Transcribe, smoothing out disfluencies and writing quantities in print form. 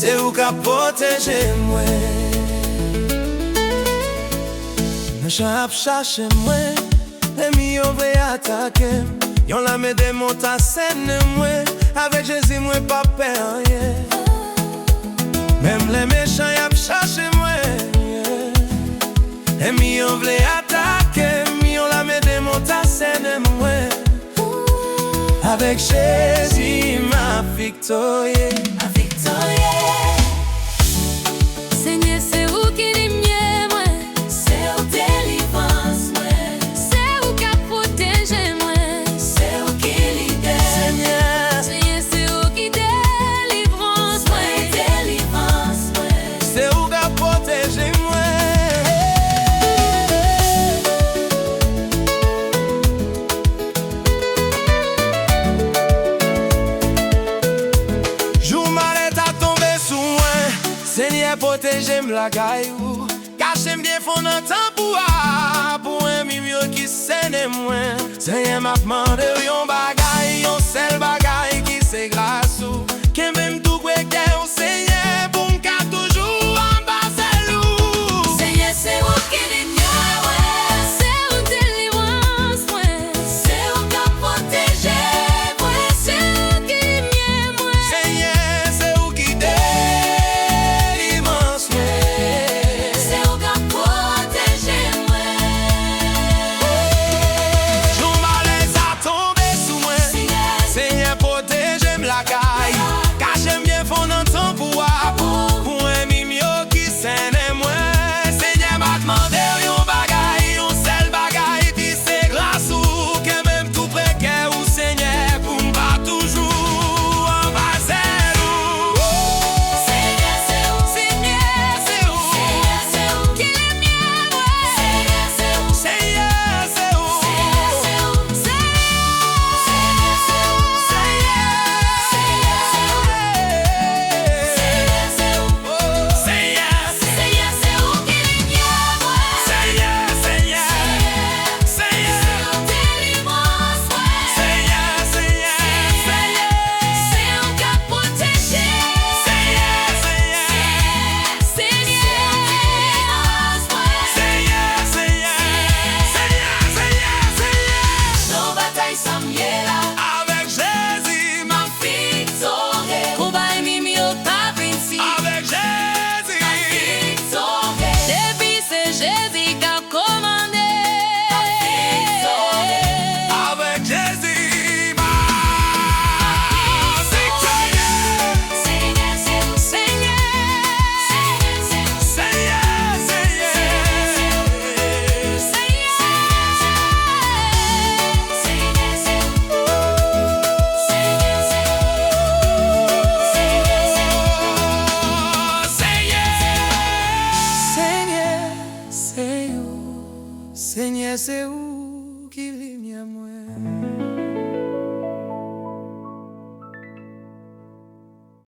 c'est ou qui protège moi. Ne cherche moi, les miens veulent attaquer. Yon la me démonte à scène moi, avec Jésus moi pas peur. Même les méchants y cherche moi. Les miens veulent attaquer, yon la me démonte à scène moi. Avec Jésus ma victoire. Seigneur, c'est où qui est mieux, moi. C'est où délivrance, moi. C'est où qui protège, moi. C'est où qui libère. Seigneur, c'est où qui délivrance, moi. Délivrance, moi. C'est où qui protège moi. Jour malade a tombé sous moi. Seigneur, protège-moi la gaillou. Cache-moi bien fond dans temps pour un mimio qui saigne moi. Seigneur, m'a demandé yon bagage.